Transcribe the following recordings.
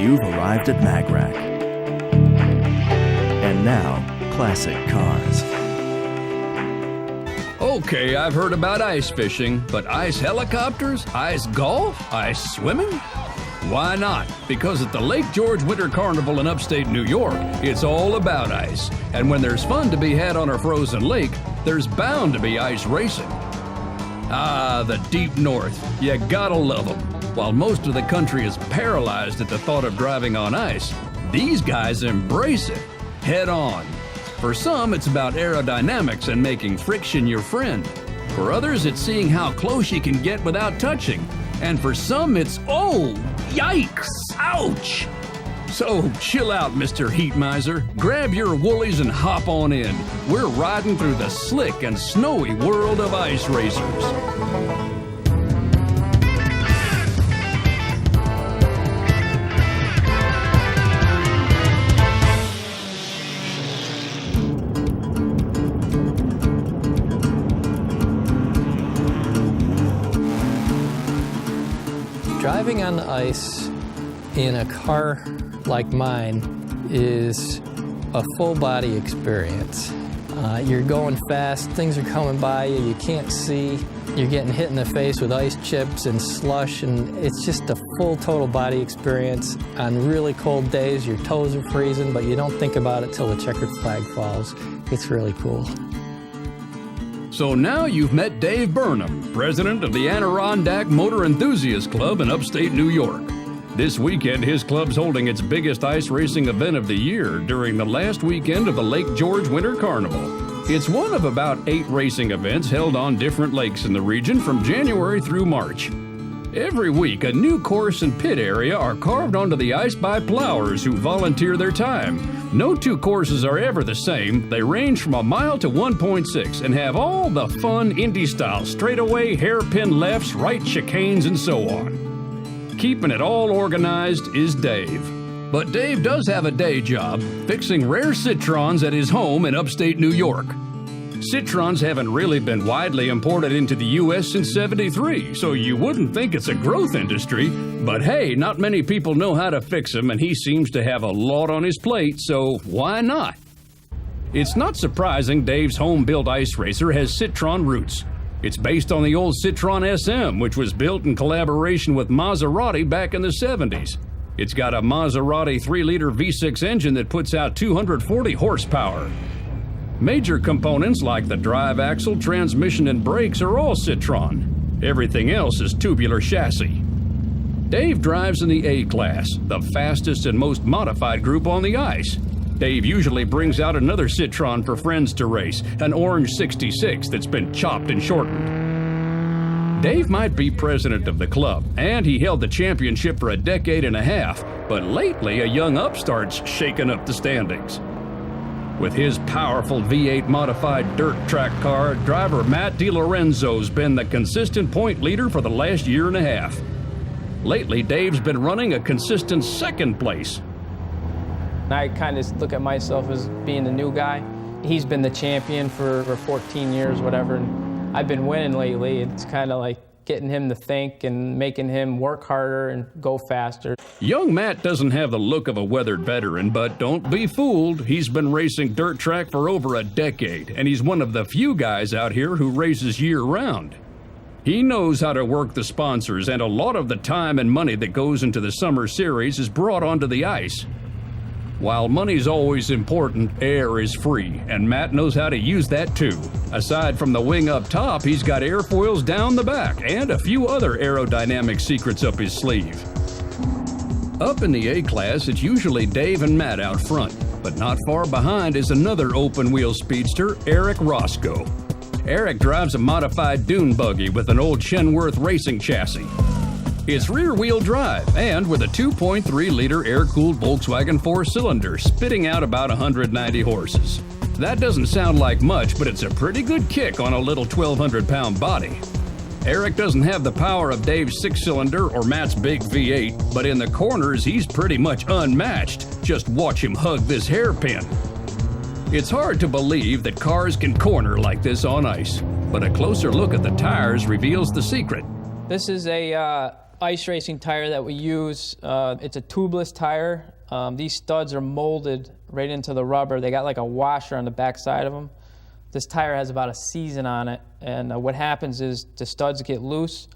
You've arrived at MagRack. And now, classic cars. Okay, I've heard about ice fishing, but ice helicopters, ice golf, ice swimming? Why not? Because at the Lake George Winter Carnival in upstate New York, it's all about ice. And when there's fun to be had on a frozen lake, there's bound to be ice racing. Ah, the deep north. You gotta love them. While most of the country is paralyzed at the thought of driving on ice, these guys embrace it, head on. For some, it's about aerodynamics and making friction your friend. For others, it's seeing how close you can get without touching. And for some, it's, oh, yikes, ouch. So chill out, Mr. Heat Miser. Grab your woolies and hop on in. We're riding through the slick and snowy world of ice racers. Driving on the ice in a car like mine is a full body experience. You're going fast, things are coming by you, you can't see, you're getting hit in the face with ice chips and slush, and it's just a full total body experience. On really cold days, your toes are freezing, but you don't think about it till the checkered flag falls. It's really cool. So now you've met Dave Burnham, president of the Adirondack Motor Enthusiast Club in upstate New York. This weekend, his club's holding its biggest ice racing event of the year during the last weekend of the Lake George Winter Carnival. It's one of about 8 racing events held on different lakes in the region from January through March. Every week, a new course and pit area are carved onto the ice by plowers who volunteer their time. No two courses are ever the same. They range from a mile to 1.6 and have all the fun Indy-style straightaway, hairpin lefts, right chicanes, and so on. Keeping it all organized is Dave. But Dave does have a day job, fixing rare citrons at his home in upstate New York. Citrons haven't really been widely imported into the U.S. since '73, so you wouldn't think it's a growth industry. But hey, not many people know how to fix them, and he seems to have a lot on his plate, so why not? It's not surprising Dave's home-built ice racer has Citron roots. It's based on the old Citron SM, which was built in collaboration with Maserati back in the '70s. It's got a Maserati 3-liter V6 engine that puts out 240 horsepower. Major components like the drive axle, transmission, and brakes are all Citron. Everything else is tubular chassis. Dave drives in the A-Class, the fastest and most modified group on the ice. Dave usually brings out another Citron for friends to race, an orange 66 that's been chopped and shortened. Dave might be president of the club, and he held the championship for a decade and a half, but lately a young upstart's shaken up the standings. With his powerful V8 modified dirt track car, driver Matt DiLorenzo's been the consistent point leader for the last year and a half. Lately, Dave's been running a consistent second place. I kind of look at myself as being the new guy. He's been the champion for 14 years, whatever, and I've been winning lately. It's kind of like getting him to think and making him work harder and go faster. Young Matt doesn't have the look of a weathered veteran, but don't be fooled. He's been racing dirt track for over a decade, and he's one of the few guys out here who races year-round. He knows how to work the sponsors, and a lot of the time and money that goes into the summer series is brought onto the ice. While money's always important, air is free, and Matt knows how to use that too. Aside from the wing up top, he's got airfoils down the back and a few other aerodynamic secrets up his sleeve. Up in the A-Class, it's usually Dave and Matt out front, but not far behind is another open-wheel speedster, Eric Roscoe. Eric drives a modified dune buggy with an old Chenworth racing chassis. It's rear-wheel drive and with a 2.3-liter air-cooled Volkswagen 4-cylinder spitting out about 190 horses. That doesn't sound like much, but it's a pretty good kick on a little 1,200-pound body. Eric doesn't have the power of Dave's 6-cylinder or Matt's big V8, but in the corners he's pretty much unmatched. Just watch him hug this hairpin. It's hard to believe that cars can corner like this on ice, but a closer look at the tires reveals the secret. This is a ice racing tire that we use. It's a tubeless tire. These studs are molded right into the rubber. They got like a washer on the back side of them. This tire has about a season on it, and what happens is the studs get loose,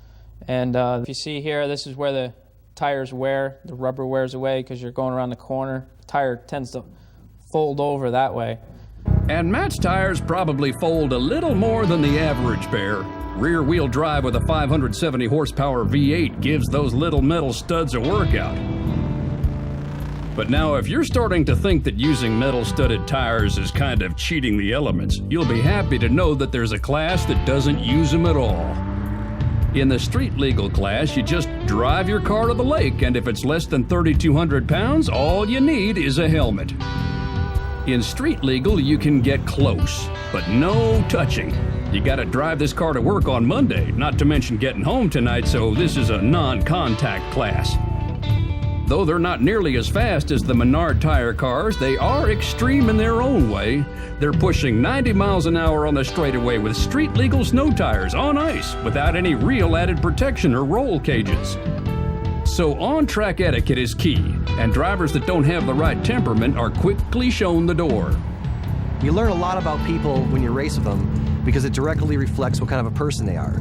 and if you see here, this is where the tires wear. The rubber wears away because you're going around the corner. The tire tends to fold over that way. And Matt's tires probably fold a little more than the average pair. Rear-wheel drive with a 570 horsepower V8 gives those little metal studs a workout. But now, if you're starting to think that using metal-studded tires is kind of cheating the elements, you'll be happy to know that there's a class that doesn't use them at all. In the street legal class, you just drive your car to the lake, and if it's less than 3,200 pounds, all you need is a helmet. In street legal, you can get close, but no touching. You gotta drive this car to work on Monday, not to mention getting home tonight, so this is a non-contact class. Though they're not nearly as fast as the Menard tire cars, they are extreme in their own way. They're pushing 90 miles an hour on the straightaway with street-legal snow tires on ice without any real added protection or roll cages. So on-track etiquette is key, and drivers that don't have the right temperament are quickly shown the door. You learn a lot about people when you race with them because it directly reflects what kind of a person they are.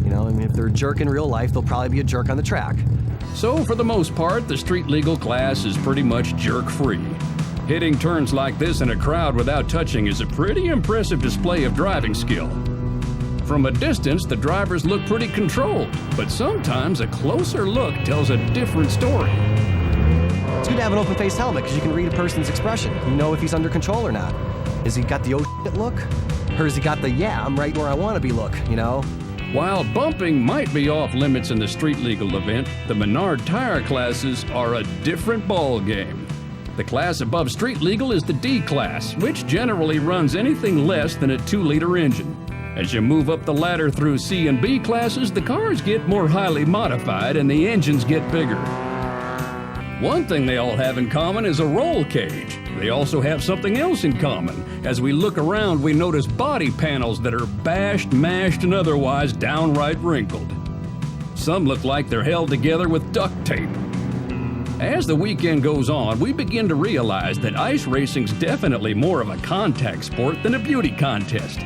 You know, I mean, if they're a jerk in real life, they'll probably be a jerk on the track. So, for the most part, the street legal class is pretty much jerk-free. Hitting turns like this in a crowd without touching is a pretty impressive display of driving skill. From a distance, the drivers look pretty controlled, but sometimes a closer look tells a different story. It's good to have an open-faced helmet because you can read a person's expression. You know if he's under control or not. Has he got the oh shit look? Or has he got the yeah, I'm right where I want to be look, you know? While bumping might be off limits in the street legal event, the Menard tire classes are a different ball game. The class above street legal is the D class, which generally runs anything less than a 2-liter engine. As you move up the ladder through C and B classes, the cars get more highly modified and the engines get bigger. One thing they all have in common is a roll cage. They also have something else in common. As we look around, we notice body panels that are bashed, mashed, and otherwise downright wrinkled. Some look like they're held together with duct tape. As the weekend goes on, we begin to realize that ice racing's definitely more of a contact sport than a beauty contest.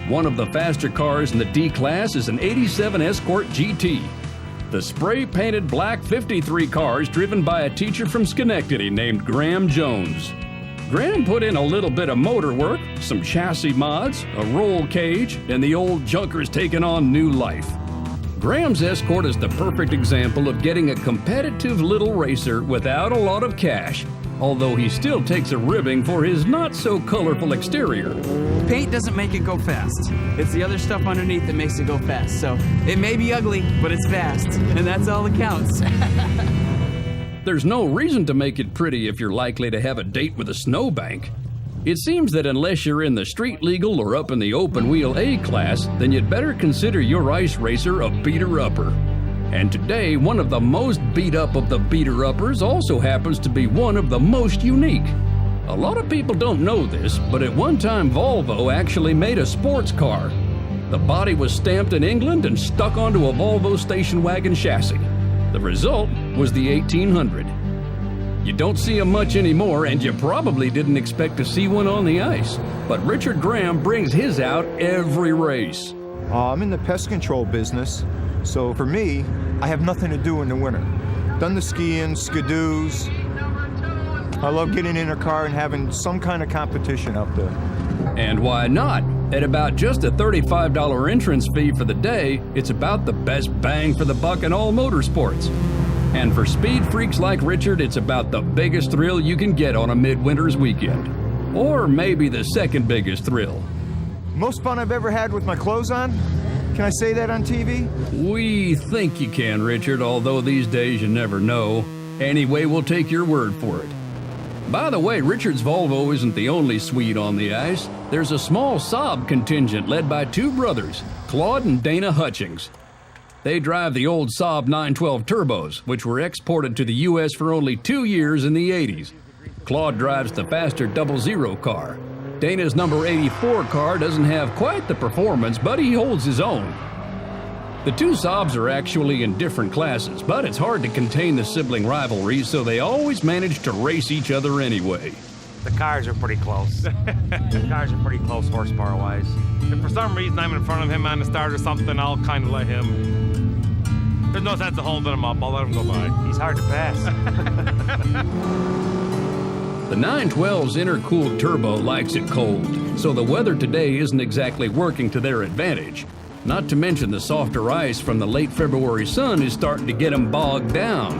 One of the faster cars in the D class is an 87 Escort GT. The spray-painted black 53 car is driven by a teacher from Schenectady named Graham Jones. Graham put in a little bit of motor work, some chassis mods, a roll cage, and the old junker's taken on new life. Graham's Escort is the perfect example of getting a competitive little racer without a lot of cash, although he still takes a ribbing for his not-so-colorful exterior. Paint doesn't make it go fast. It's the other stuff underneath that makes it go fast. So it may be ugly, but it's fast, and that's all that counts. There's no reason to make it pretty if you're likely to have a date with a snowbank. It seems that unless you're in the street legal or up in the open wheel A class, then you'd better consider your ice racer a beater-upper. And today, one of the most beat-up of the beater-uppers also happens to be one of the most unique. A lot of people don't know this, but at one time Volvo actually made a sports car. The body was stamped in England and stuck onto a Volvo station wagon chassis. The result was the 1800. You don't see them much anymore, and you probably didn't expect to see one on the ice. But Richard Graham brings his out every race. I'm in the pest control business, so for me, I have nothing to do in the winter. Done the skiing, skidoos. I love getting in a car and having some kind of competition out there. And why not? At about just a $35 entrance fee for the day, it's about the best bang for the buck in all motorsports. And for speed freaks like Richard, it's about the biggest thrill you can get on a midwinter's weekend. Or maybe the second biggest thrill. Most fun I've ever had with my clothes on? Can I say that on TV? We think you can, Richard, although these days you never know. Anyway, we'll take your word for it. By the way, Richard's Volvo isn't the only Swede on the ice. There's a small Saab contingent led by two brothers, Claude and Dana Hutchings. They drive the old Saab 912 turbos, which were exported to the U.S. for only 2 years in the 80s. Claude drives the faster 00 car. Dana's number 84 car doesn't have quite the performance, but he holds his own. The two Saabs are actually in different classes, but it's hard to contain the sibling rivalry, so they always manage to race each other anyway. The cars are pretty close. The cars are pretty close horsepower-wise. If for some reason I'm in front of him on the start or something, I'll kind of let him. There's no sense of holding him up. I'll let him go by. He's hard to pass. The 912's intercooled turbo likes it cold, so the weather today isn't exactly working to their advantage. Not to mention the softer ice from the late February sun is starting to get them bogged down.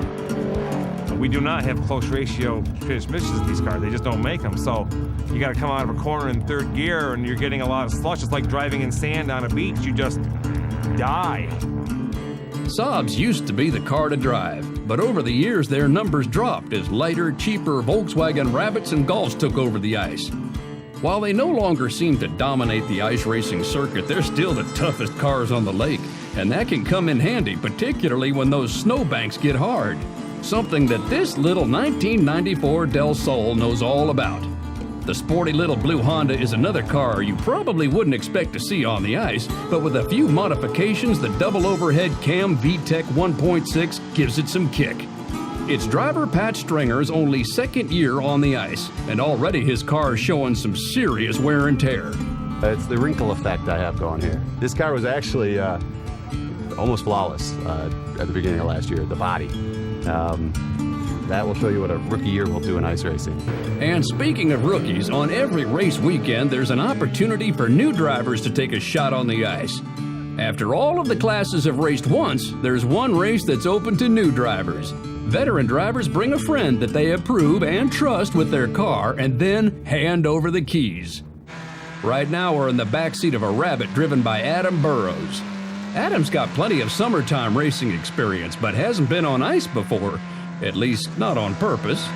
We do not have close ratio transmissions in these cars. They just don't make them. So you got to come out of a corner in third gear and you're getting a lot of slush. It's like driving in sand on a beach. You just die. Saabs used to be the car to drive, but over the years their numbers dropped as lighter, cheaper Volkswagen Rabbits and Golfs took over the ice. While they no longer seem to dominate the ice racing circuit, they're still the toughest cars on the lake, and that can come in handy, particularly when those snowbanks get hard. Something that this little 1994 Del Sol knows all about. The sporty little blue Honda is another car you probably wouldn't expect to see on the ice, but with a few modifications, the double overhead cam VTEC 1.6 gives it some kick. It's driver Pat Stringer's only second year on the ice, and already his car is showing some serious wear and tear. It's the wrinkle effect I have going here. This car was actually almost flawless at the beginning of last year, the body. That will show you what a rookie year will do in ice racing. And speaking of rookies, on every race weekend, there's an opportunity for new drivers to take a shot on the ice. After all of the classes have raced once, there's one race that's open to new drivers. Veteran drivers bring a friend that they approve and trust with their car and then hand over the keys. Right now we're in the backseat of a Rabbit driven by Adam Burrows. Adam's got plenty of summertime racing experience, but hasn't been on ice before, at least not on purpose.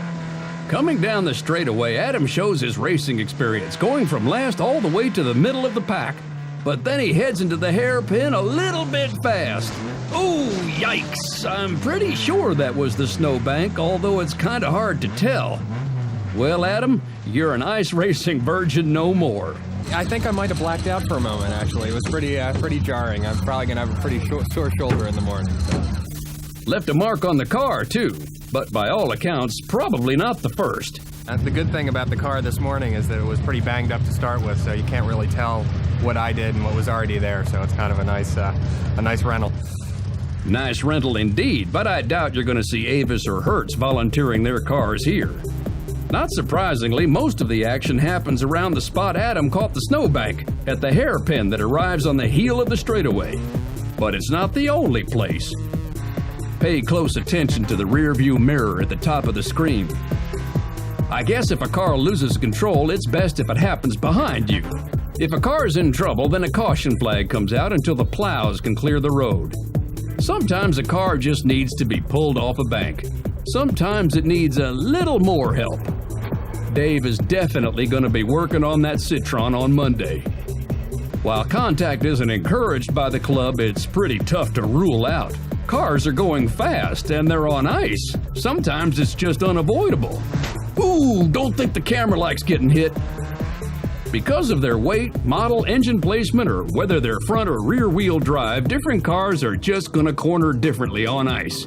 Coming down the straightaway, Adam shows his racing experience, going from last all the way to the middle of the pack, but then he heads into the hairpin a little bit fast. Oh, yikes! I'm pretty sure that was the snowbank, although it's kind of hard to tell. Well, Adam, you're an ice racing virgin no more. I think I might have blacked out for a moment, actually. It was pretty jarring. I'm probably going to have a pretty sore shoulder in the morning. So. Left a mark on the car, too, but by all accounts, probably not the first. The good thing about the car this morning is that it was pretty banged up to start with, so you can't really tell what I did and what was already there, so it's kind of a nice rental. Nice rental indeed, but I doubt you're going to see Avis or Hertz volunteering their cars here. Not surprisingly, most of the action happens around the spot Adam caught the snowbank, at the hairpin that arrives on the heel of the straightaway. But it's not the only place. Pay close attention to the rearview mirror at the top of the screen. I guess if a car loses control, it's best if it happens behind you. If a car's in trouble, then a caution flag comes out until the plows can clear the road. Sometimes a car just needs to be pulled off a bank. Sometimes it needs a little more help. Dave is definitely going to be working on that Citron on Monday. While contact isn't encouraged by the club, it's pretty tough to rule out. Cars are going fast and they're on ice. Sometimes it's just unavoidable. Ooh, don't think the camera likes getting hit. Because of their weight, model, engine placement, or whether they're front or rear wheel drive, different cars are just gonna corner differently on ice.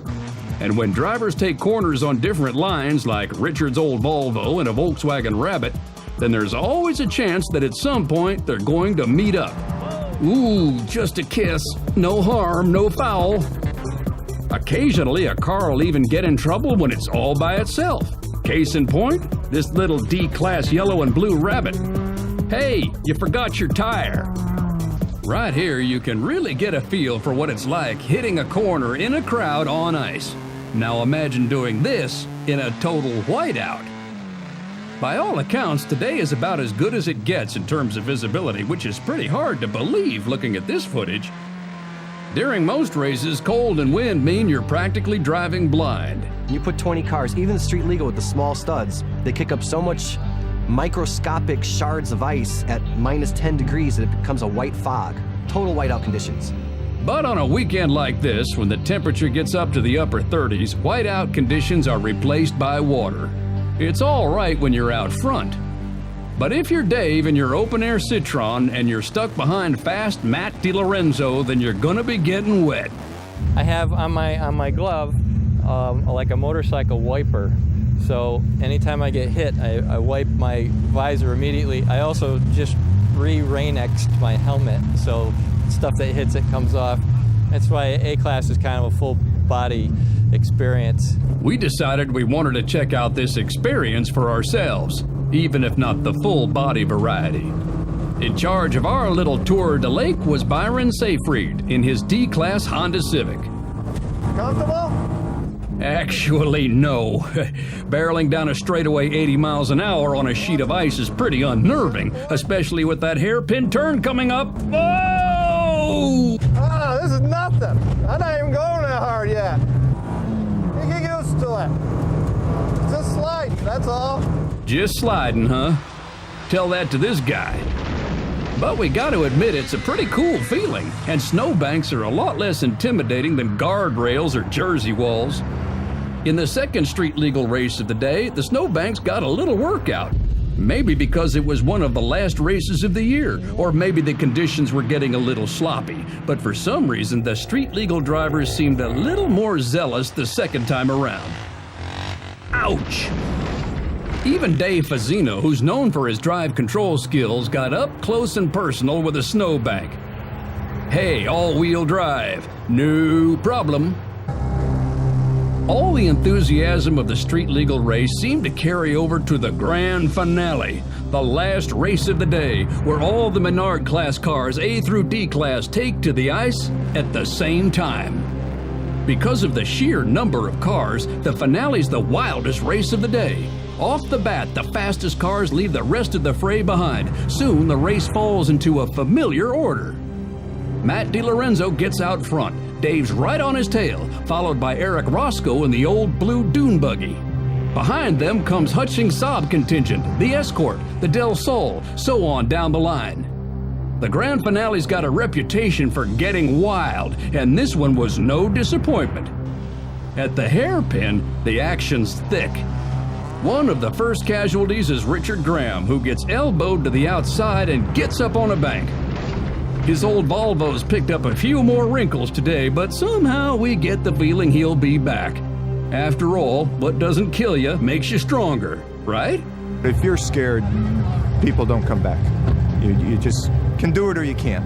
And when drivers take corners on different lines, like Richard's old Volvo and a Volkswagen Rabbit, then there's always a chance that at some point they're going to meet up. Ooh, just a kiss. No harm, no foul. Occasionally, a car will even get in trouble when it's all by itself. Case in point, this little D-Class yellow and blue Rabbit. Hey, you forgot your tire. Right here, you can really get a feel for what it's like hitting a corner in a crowd on ice. Now imagine doing this in a total whiteout. By all accounts, today is about as good as it gets in terms of visibility, which is pretty hard to believe looking at this footage. During most races, cold and wind mean you're practically driving blind. You put 20 cars, even the street legal with the small studs, they kick up so much microscopic shards of ice at minus 10 degrees that it becomes a white fog. Total whiteout conditions. But on a weekend like this, when the temperature gets up to the upper 30s, whiteout conditions are replaced by water. It's all right when you're out front. But if you're Dave in your open-air Citron and you're stuck behind fast Matt DiLorenzo, then you're gonna be getting wet. I have on my glove like a motorcycle wiper. So anytime I get hit, I wipe my visor immediately. I also just re-Rain-X'd my helmet, so stuff that hits it comes off. That's why A-Class is kind of a full body experience. We decided we wanted to check out this experience for ourselves, even if not the full body variety. In charge of our little tour de lake was Byron Seyfried in his D-Class Honda Civic. Comfortable? Actually, no. Barreling down a straightaway 80 miles an hour on a sheet of ice is pretty unnerving, especially with that hairpin turn coming up. Whoa! Oh, this is nothing. I'm not even going that hard yet. You get used to it. Just slide, that's all. Just sliding, huh? Tell that to this guy. But we got to admit it's a pretty cool feeling, and snowbanks are a lot less intimidating than guardrails or Jersey walls. In the second street legal race of the day, the snowbanks got a little workout. Maybe because it was one of the last races of the year, or maybe the conditions were getting a little sloppy. But for some reason, the street legal drivers seemed a little more zealous the second time around. Ouch! Even Dave Fazzino, who's known for his drive control skills, got up close and personal with a snowbank. Hey, all-wheel drive, no problem. All the enthusiasm of the street legal race seemed to carry over to the grand finale, the last race of the day, where all the Menard class cars A through D class take to the ice at the same time. Because of the sheer number of cars, the finale's the wildest race of the day. Off the bat, the fastest cars leave the rest of the fray behind. Soon, the race falls into a familiar order. Matt DiLorenzo gets out front. Dave's right on his tail, followed by Eric Roscoe in the old blue dune buggy. Behind them comes Hutchings Saab contingent, the Escort, the Del Sol, so on down the line. The grand finale's got a reputation for getting wild, and this one was no disappointment. At the hairpin, the action's thick. One of the first casualties is Richard Graham, who gets elbowed to the outside and gets up on a bank. His old Volvo's picked up a few more wrinkles today, but somehow we get the feeling he'll be back. After all, what doesn't kill you makes you stronger, right? If you're scared, people don't come back. You just can do it or you can't.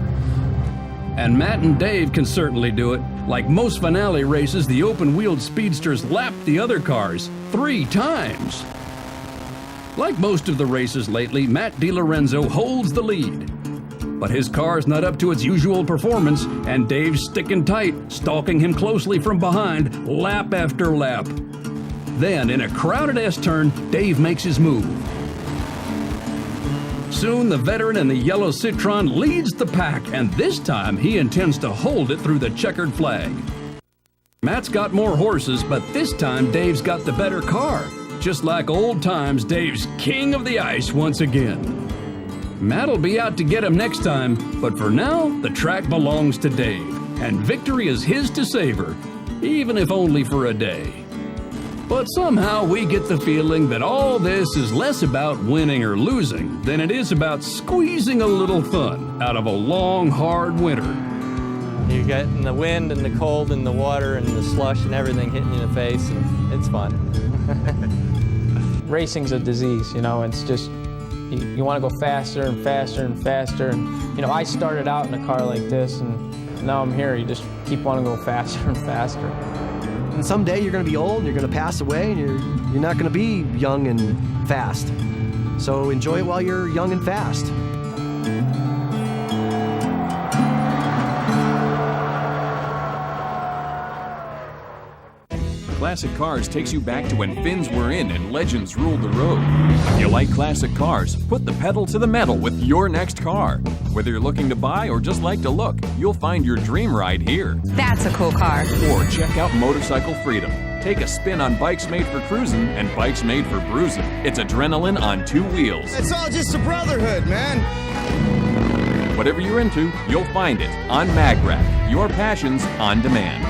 And Matt and Dave can certainly do it. Like most finale races, the open-wheeled speedsters lapped the other cars 3 times. Like most of the races lately, Matt DiLorenzo holds the lead. But his car's not up to its usual performance, and Dave's sticking tight, stalking him closely from behind, lap after lap. Then, in a crowded S-turn, Dave makes his move. Soon, the veteran in the yellow Citron leads the pack, and this time he intends to hold it through the checkered flag. Matt's got more horses, but this time Dave's got the better car. Just like old times, Dave's king of the ice once again. Matt'll be out to get him next time, but for now, the track belongs to Dave, and victory is his to savor, even if only for a day. But somehow we get the feeling that all this is less about winning or losing than it is about squeezing a little fun out of a long, hard winter. You're getting the wind and the cold and the water and the slush and everything hitting you in the face, and it's fun. Racing's a disease, you know, it's just, you want to go faster and faster and faster. And, you know, I started out in a car like this, and now I'm here. You just keep wanting to go faster and faster. And someday you're going to be old, and you're going to pass away, and you're not going to be young and fast. So enjoy it while you're young and fast. Classic Cars takes you back to when fins were in and legends ruled the road. If you like classic cars, put the pedal to the metal with your next car. Whether you're looking to buy or just like to look, you'll find your dream ride here. That's a cool car. Or check out Motorcycle Freedom. Take a spin on bikes made for cruising and bikes made for bruising. It's adrenaline on 2 wheels. It's all just a brotherhood, man. Whatever you're into, you'll find it on MagRack. Your passions on demand.